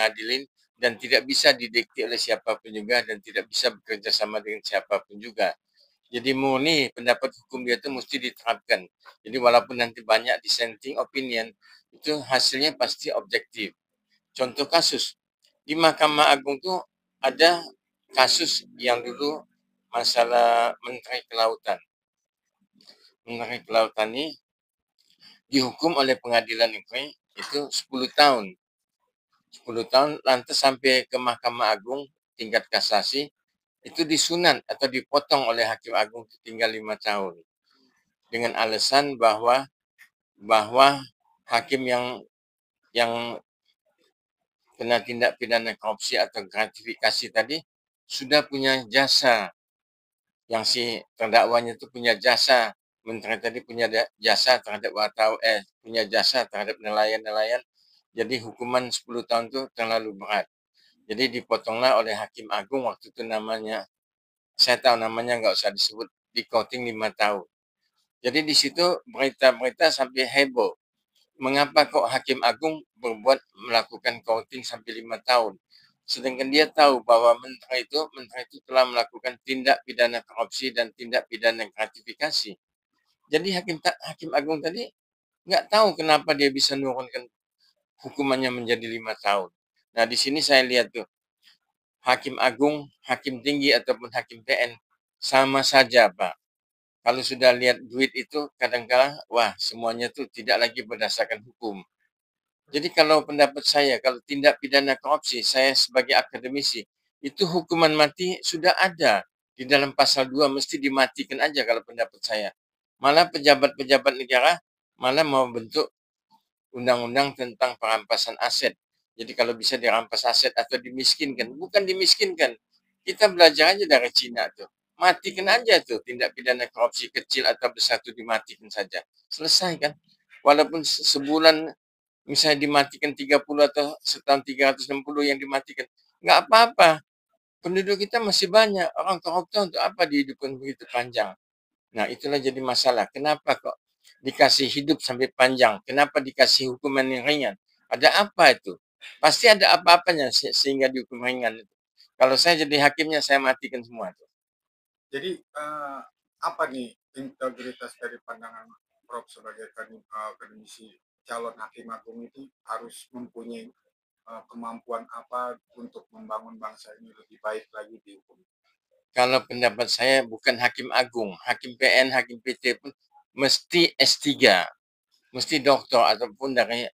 mengadili dan tidak bisa didikte oleh siapapun juga dan tidak bisa bekerja sama dengan siapapun juga. Jadi murni pendapat hukum dia itu mesti diterapkan. Jadi walaupun nanti banyak dissenting opinion, itu hasilnya pasti objektif. Contoh kasus, di Mahkamah Agung itu ada kasus yang dulu masalah Menteri Kelautan. Menteri Kelautan ini dihukum oleh pengadilan negeri itu 10 tahun. 10 tahun lantas sampai ke Mahkamah Agung tingkat kasasi itu disunat atau dipotong oleh Hakim Agung tinggal 5 tahun. Dengan alasan bahwa hakim yang kena tindak pidana korupsi atau gratifikasi tadi sudah punya jasa, yang si terdakwanya itu punya jasa, menteri tadi punya jasa terhadap punya jasa terhadap nelayan-nelayan. Jadi hukuman 10 tahun itu terlalu berat. Jadi dipotonglah oleh Hakim Agung waktu itu namanya, saya tahu namanya nggak usah disebut, di counting 5 tahun. Jadi di situ berita-berita sampai heboh. Mengapa kok Hakim Agung melakukan counting sampai 5 tahun? Sedangkan dia tahu bahwa menteri itu telah melakukan tindak pidana korupsi dan tindak pidana gratifikasi. Jadi Hakim Agung tadi nggak tahu kenapa dia bisa menurunkan hukumannya menjadi 5 tahun. Nah, di sini saya lihat tuh, Hakim Agung, Hakim Tinggi ataupun Hakim PN sama saja, Pak. Kalau sudah lihat duit itu kadang-kadang, wah semuanya tuh tidak lagi berdasarkan hukum. Jadi kalau pendapat saya, kalau tindak pidana korupsi, saya sebagai akademisi, itu hukuman mati sudah ada. Di dalam pasal 2 mesti dimatikan aja kalau pendapat saya. Malah pejabat-pejabat negara malah mau bentuk undang-undang tentang perampasan aset. Jadi kalau bisa dirampas aset atau dimiskinkan. Bukan dimiskinkan. Kita belajar aja dari Cina tuh. Matikan aja tuh tindak pidana korupsi kecil atau besar itu dimatikan saja. Selesai kan? Walaupun sebulan misalnya dimatikan 30 atau setahun 360 yang dimatikan. Nggak apa-apa. Penduduk kita masih banyak. Orang koruptor untuk apa dihidupkan begitu panjang? Nah, itulah jadi masalah. Kenapa kok dikasih hidup sampai panjang? Kenapa dikasih hukuman yang ringan? Ada apa itu? Pasti ada apa-apanya sehingga dihukum ringan. Kalau saya jadi hakimnya, saya matikan semua. Jadi apa nih integritas dari pandangan Prof sebagai akademisi calon hakim agung itu harus mempunyai kemampuan apa untuk membangun bangsa ini lebih baik lagi di hukum? Kalau pendapat saya bukan hakim agung, hakim PN, hakim PT pun mesti S3, mesti doktor ataupun dari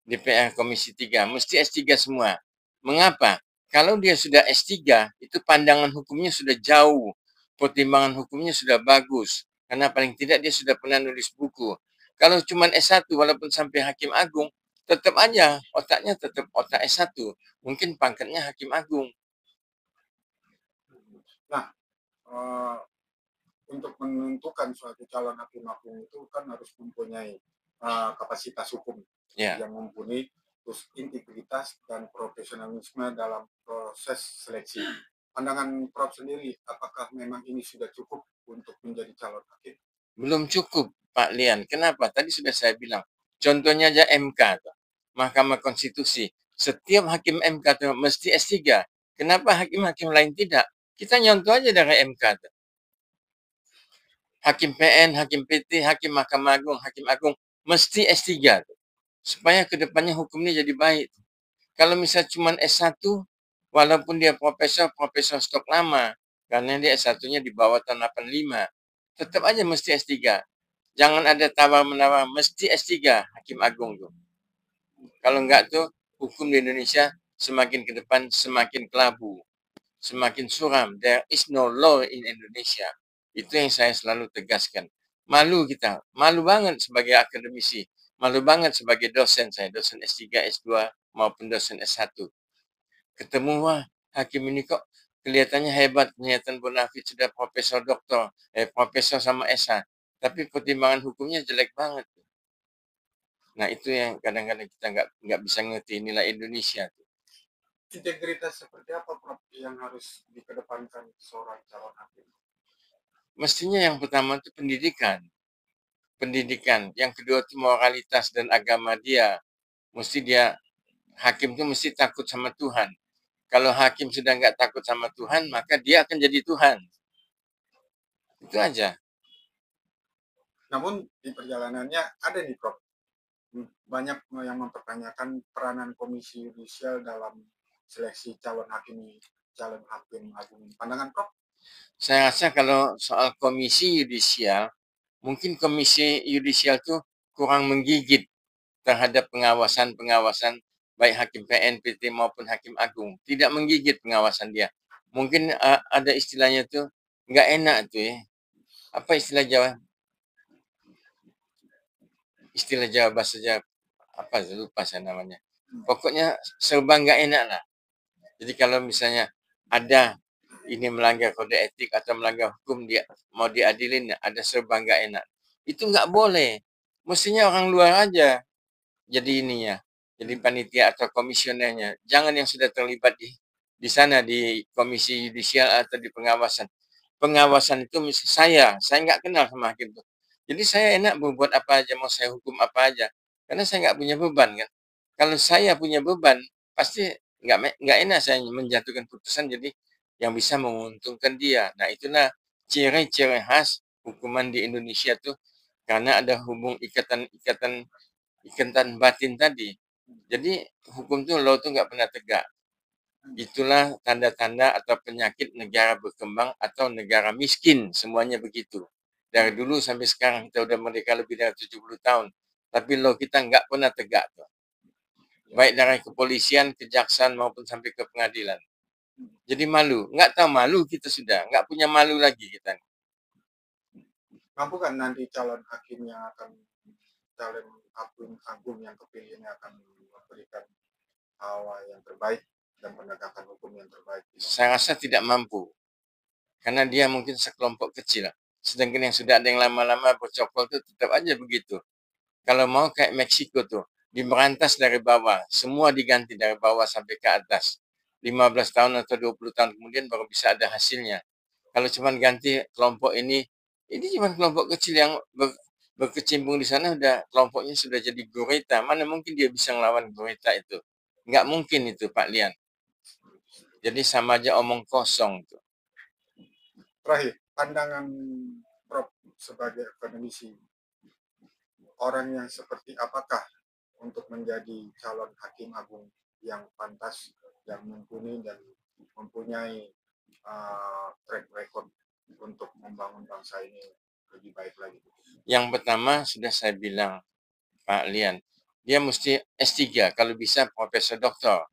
DPR Komisi 3, mesti S3 semua. Mengapa? Kalau dia sudah S3, itu pandangan hukumnya sudah jauh, pertimbangan hukumnya sudah bagus, karena paling tidak dia sudah pernah nulis buku. Kalau cuma S1, walaupun sampai Hakim Agung, tetap aja otaknya tetap otak S1, mungkin pangkatnya Hakim Agung. Nah, uh, untuk menentukan suatu calon hakim agung itu kan harus mempunyai kapasitas hukum yang mumpuni, terus integritas dan profesionalisme dalam proses seleksi. Pandangan Prof sendiri, apakah memang ini sudah cukup untuk menjadi calon hakim? Belum cukup, Pak Lian. Kenapa? Tadi sudah saya bilang. Contohnya aja MK, Mahkamah Konstitusi. Setiap hakim MK itu mesti S3. Kenapa hakim-hakim lain tidak? Kita nyontoh aja dari MK. Hakim PN, Hakim PT, Hakim Mahkamah Agung, Hakim Agung, mesti S3. Supaya kedepannya hukumnya jadi baik. Kalau misalnya cuma S1, walaupun dia profesor stok lama, karena dia S1-nya di bawah tahun 85, tetap aja mesti S3. Jangan ada tawar-menawar, mesti S3 Hakim Agung tuh. Kalau enggak tuh, hukum di Indonesia semakin ke depan semakin kelabu, semakin suram. There is no law in Indonesia. Itu yang saya selalu tegaskan. Malu kita, malu banget sebagai akademisi, malu banget sebagai dosen saya, dosen S3, S2 maupun dosen S1. Ketemu, wah, hakim ini kok kelihatannya hebat, kelihatan bonafit sudah profesor doktor, profesor sama S1. Tapi pertimbangan hukumnya jelek banget. Nah, itu yang kadang-kadang kita nggak bisa ngerti nilai Indonesia. Integritas seperti apa Prof yang harus dikedepankan seorang calon hakim? Mestinya yang pertama itu pendidikan. Pendidikan. Yang kedua itu moralitas dan agama dia. Mesti dia hakim itu mesti takut sama Tuhan. Kalau hakim sudah nggak takut sama Tuhan, maka dia akan jadi Tuhan. Itu aja. Namun di perjalanannya ada nih Prof, banyak yang mempertanyakan peranan Komisi Yudisial dalam seleksi calon hakim agung. Pandangan Prof? Saya rasa kalau soal Komisi Yudisial, mungkin Komisi Yudisial itu kurang menggigit terhadap pengawasan baik hakim PN, PT maupun hakim agung. Tidak menggigit pengawasan dia. Mungkin ada istilahnya tuh nggak enak tuh ya. Apa istilah Jawa? Istilah Jawa, bahasa Jawa, apa lupa saya namanya. Pokoknya serba nggak enak lah. Jadi kalau misalnya ada ini melanggar kode etik atau melanggar hukum, dia mau diadilin, ada serba nggak enak. Itu nggak boleh. Mestinya orang luar aja jadi ininya, jadi panitia atau komisionernya. Jangan yang sudah terlibat di sana di komisi yudisial atau di pengawasan. Pengawasan itu saya nggak kenal sama hakim itu. Jadi saya enak berbuat apa aja, mau saya hukum apa aja, karena saya nggak punya beban kan. Kalau saya punya beban, pasti nggak enak saya menjatuhkan putusan jadi yang bisa menguntungkan dia. Nah itulah ciri-ciri khas hukuman di Indonesia tuh, karena ada ikatan batin tadi. Jadi hukum tuh law tuh nggak pernah tegak. Itulah tanda-tanda atau penyakit negara berkembang atau negara miskin. Semuanya begitu. Dari dulu sampai sekarang kita udah merdeka lebih dari 70 tahun. Tapi law kita nggak pernah tegak tuh. Baik dari kepolisian, kejaksaan maupun sampai ke pengadilan. Jadi malu. Nggak tahu malu kita sudah. Nggak punya malu lagi kita. Mampu kan nanti calon hakim yang akan calon hakim agung yang kepilih ini akan memberikan hawa yang terbaik dan penegakan hukum yang terbaik? Saya rasa tidak mampu. Karena dia mungkin sekelompok kecil. Sedangkan yang sudah ada yang lama-lama bercokol itu tetap aja begitu. Kalau mau kayak Meksiko tuh, diberantas dari bawah. Semua diganti dari bawah sampai ke atas. 15 tahun atau 20 tahun kemudian baru bisa ada hasilnya. Kalau cuma ganti kelompok ini cuma kelompok kecil yang berkecimpung di sana, udah kelompoknya sudah jadi gurita. Mana mungkin dia bisa ngelawan gurita itu? Nggak mungkin itu, Pak Lian. Jadi sama aja omong kosong tuh. Terakhir, pandangan Prof sebagai akademisi, orang yang seperti apakah untuk menjadi calon hakim agung yang pantas, yang mumpuni dan mempunyai track record untuk membangun bangsa ini lebih baik lagi? Yang pertama sudah saya bilang, Pak Lian, dia mesti S3, kalau bisa profesor doktor.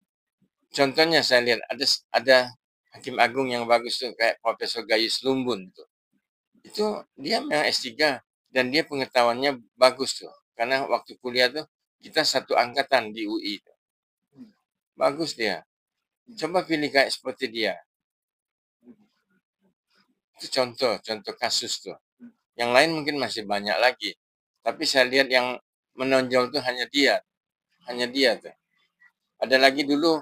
Contohnya saya lihat ada hakim agung yang bagus tuh kayak Profesor Gayus Lumbun tuh. Itu dia memang S3 dan dia pengetahuannya bagus tuh. Karena waktu kuliah tuh kita satu angkatan di UI tuh. Bagus dia. Coba pilih kayak seperti dia. Itu contoh kasus tuh. Yang lain mungkin masih banyak lagi. Tapi saya lihat yang menonjol tuh hanya dia. Hanya dia tuh. Ada lagi dulu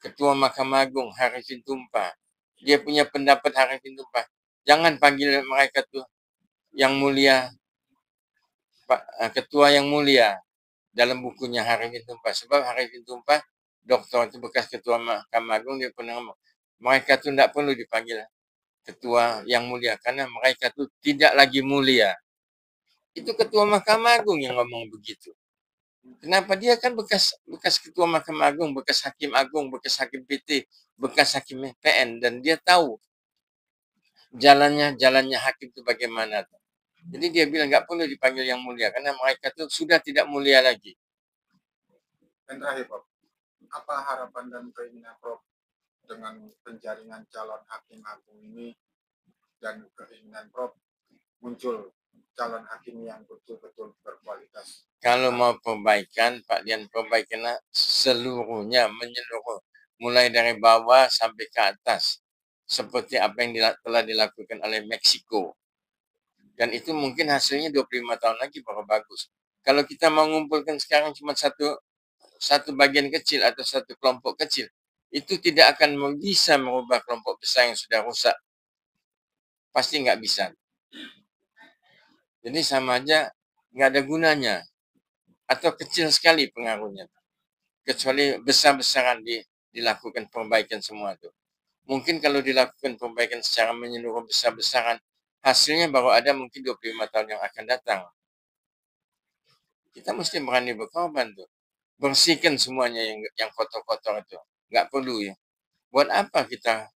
Ketua Mahkamah Agung Harifin Tumpah. Dia punya pendapat Harifin Tumpah. Jangan panggil mereka tuh yang mulia, Ketua yang mulia dalam bukunya Harifin Tumpah. Sebab Harifin Tumpah, doktor itu bekas Ketua Mahkamah Agung, dia pernah ngomong, mereka tuh tidak perlu dipanggil Ketua yang mulia karena mereka tuh tidak lagi mulia. Itu Ketua Mahkamah Agung yang ngomong begitu. Kenapa? Dia kan bekas Ketua Mahkamah Agung, bekas Hakim Agung, bekas Hakim PT, bekas Hakim PN, dan dia tahu jalannya hakim itu bagaimana. Jadi dia bilang nggak perlu dipanggil yang mulia karena mereka itu sudah tidak mulia lagi. Dan terakhir, Prof, apa harapan dan keinginan Prof dengan penjaringan calon hakim agung ini dan keinginan Prof muncul calon hakim yang betul-betul berkualitas? Kalau mau perbaikan, Pak Dian, perbaikanlah seluruhnya, menyeluruh. Mulai dari bawah sampai ke atas. Seperti apa yang telah dilakukan oleh Meksiko. Dan itu mungkin hasilnya 25 tahun lagi baru bagus. Kalau kita mau mengumpulkan sekarang cuma satu bagian kecil atau satu kelompok kecil, itu tidak akan bisa merubah kelompok besar yang sudah rusak. Pasti nggak bisa. Jadi sama aja nggak ada gunanya. Atau kecil sekali pengaruhnya. kecuali besar-besaran dilakukan perbaikan semua itu. Mungkin kalau dilakukan perbaikan secara menyeluruh besar-besaran, hasilnya baru ada mungkin 25 tahun yang akan datang. Kita mesti berani berkorban tuh. Bersihkan semuanya yang kotor-kotor itu. Nggak perlu ya. Buat apa kita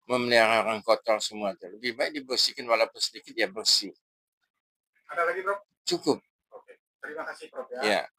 memelihara orang kotor semua itu? Lebih baik dibersihkan walaupun sedikit ya bersih. Ada lagi, Bro? Cukup. Oke. Terima kasih, Prof. Ya.